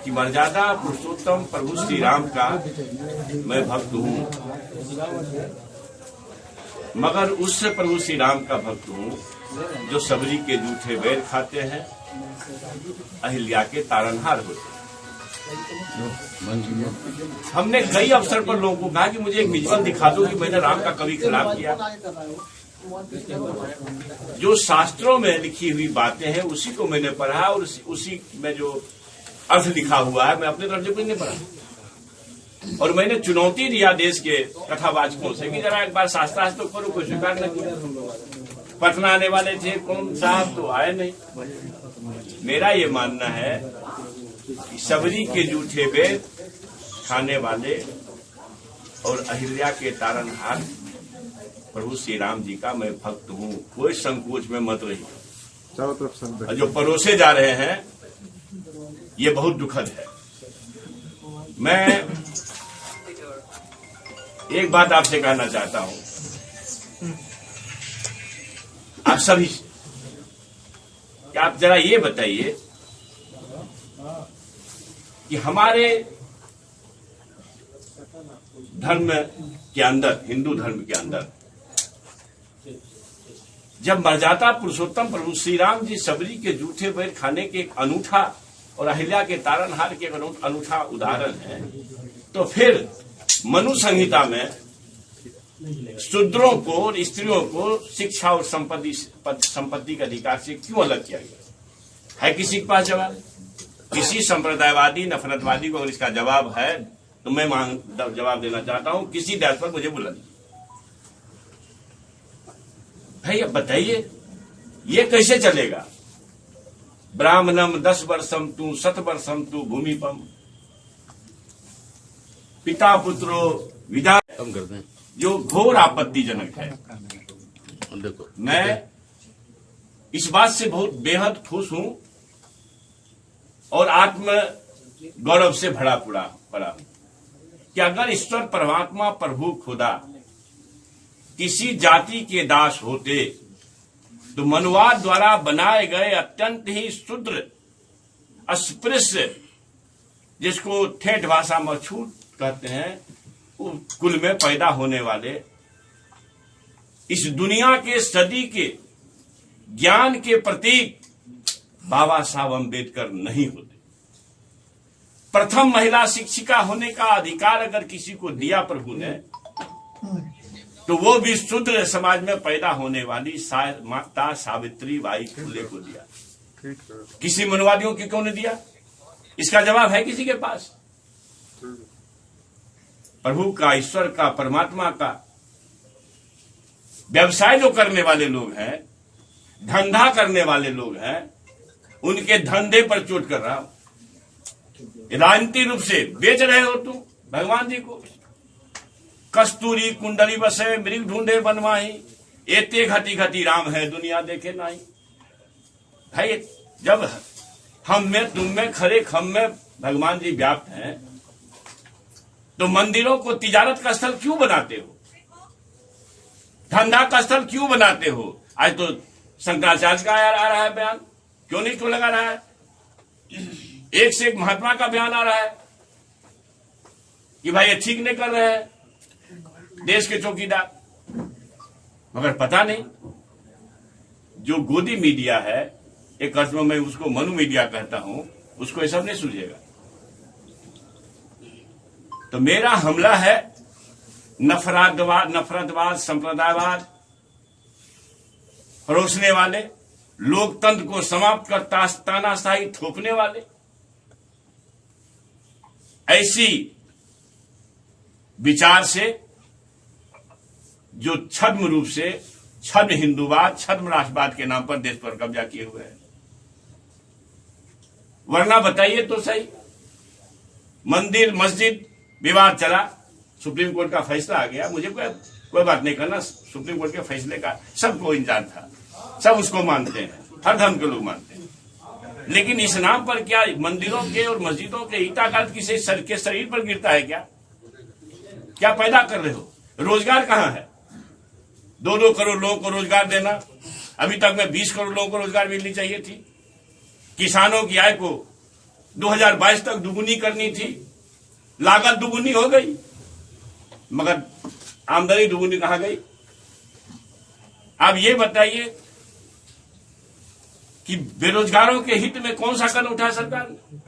कि मर्यादा पुरुषोत्तम प्रभु श्री राम का मैं भक्त हूँ, मगर उस प्रभु श्री राम का भक्त हूँ जो सबरी के जूठे बैर खाते हैं, अहिल्या के तारनहार होते हैं। हमने कई अवसर पर लोगों को कहा कि मुझे एक विजुअल दिखा दो कि मैंने राम का कभी खिलाफ किया। जो शास्त्रों में लिखी हुई बातें हैं उसी को मैंने पढ़ा और उसी में जो अर्थ लिखा हुआ है मैं अपने तरफ से कुछ नहीं पढ़ा। और मैंने चुनौती दिया देश के कथावाचकों से कि जरा एक बार शास्त्रार्थ तो करो, कोई स्वीकार न किया। पटना आने वाले थे कौन साहब, तो आए नहीं। मेरा ये मानना है कि सबरी के जूठे वेद खाने वाले और अहिल्या के तारनहार प्रभु श्री राम जी का मैं भक्त हूँ। कोई संकोच में मत रही। चारों तरफ जो परोसे जा रहे हैं ये बहुत दुखद है। मैं एक बात आपसे कहना चाहता हूं, आप सभी से, कि आप जरा ये बताइए कि हमारे धर्म के अंदर, हिंदू धर्म के अंदर, जब मर्यादा पुरुषोत्तम प्रभु श्री राम जी सबरी के जूठे बैर खाने के एक अनूठा और अहिल्या के तारनहार के अनूठा उदाहरण है, तो फिर मनु संहिता में शूद्रों को और स्त्रियों को शिक्षा और संपत्ति के अधिकार से क्यों अलग किया गया है? किसी के पास जवाब? किसी संप्रदायवादी नफरतवादी को अगर इसका जवाब है तो मैं जवाब देना चाहता हूं, किसी दर पर मुझे बुला दीजिए। भाई अब बताइए ये कैसे चलेगा? ब्राह्मणम 10 वर्षम तू 7 वर्षम तू भूमिपम पिता पुत्रो विदा, जो घोर आपत्तिजनक है। देखो, मैं इस बात से बहुत बेहद खुश हूं और आत्म गौरव से भरा पड़ा कि अगर ईश्वर परमात्मा प्रभु खुदा किसी जाति के दास होते तो मनुवाद द्वारा बनाए गए अत्यंत ही शूद्र अस्पृश्य, जिसको ठेठ भाषा में छूट कहते हैं, कुल में पैदा होने वाले इस दुनिया के सदी के ज्ञान के प्रतीक बाबा साहब अम्बेडकर नहीं होते। प्रथम महिला शिक्षिका होने का अधिकार अगर किसी को दिया प्रभु ने, तो वो भी शूद्र समाज में पैदा होने वाली माता सावित्री बाई फुले को दिया। किसी मनुवादियों की क्यों नहीं दिया? इसका जवाब है किसी के पास? प्रभु का, ईश्वर का, परमात्मा का व्यवसाय जो करने वाले लोग हैं, धंधा करने वाले लोग हैं, उनके धंधे पर चोट कर रहा हो। राजनीतिक रूप से बेच रहे हो तुम भगवान जी को। कस्तूरी कुंडली बसे मृग ढूंढे बनवाही, एते घटी घटी राम है दुनिया देखे नहीं। भाई जब हम में तुम में खरे खम में भगवान जी व्याप्त हैं, तो मंदिरों को तिजारत का स्थल क्यों बनाते हो? धंधा का स्थल क्यों बनाते हो? आज तो शंकराचार्य का आ रहा है बयान, क्यों नहीं क्यों लगा रहा है? एक से एक महात्मा का बयान आ रहा है कि भाई ये ठीक नहीं कर रहे हैं देश के चौकीदार। मगर पता नहीं, जो गोदी मीडिया है, एक अर्थ में मैं उसको मनु मीडिया कहता हूं, उसको ये सब नहीं सूझेगा। तो मेरा हमला है नफरतवाद, संप्रदायवाद परोसने वाले, लोकतंत्र को समाप्त कर तानाशाही थोपने वाले, ऐसी विचार से जो छद्म रूप से छद्म हिंदूवाद, छद्म राष्ट्रवाद के नाम पर देश पर कब्जा किए हुए हैं। वरना बताइए तो सही, मंदिर मस्जिद विवाद चला, सुप्रीम कोर्ट का फैसला आ गया, मुझे कोई बात नहीं करना, सुप्रीम कोर्ट के फैसले का सबको इंतजार था, सब उसको मानते हैं, हर धर्म के लोग मानते हैं। लेकिन इस नाम पर क्या मंदिरों के और मस्जिदों के ईंटा किसी के शरीर पर गिरता है? क्या पैदा कर रहे हो? रोजगार कहां है? 2-2 करोड़ लोगों को रोजगार देना, अभी तक में 20 करोड़ लोगों को रोजगार मिलनी चाहिए थी। किसानों की आय को 2022 तक दुगुनी करनी थी, लागत दुगुनी हो गई, मगर आमदनी दुगुनी कहां गई? अब ये बताइए कि बेरोजगारों के हित में कौन सा कदम उठाया सरकार ने?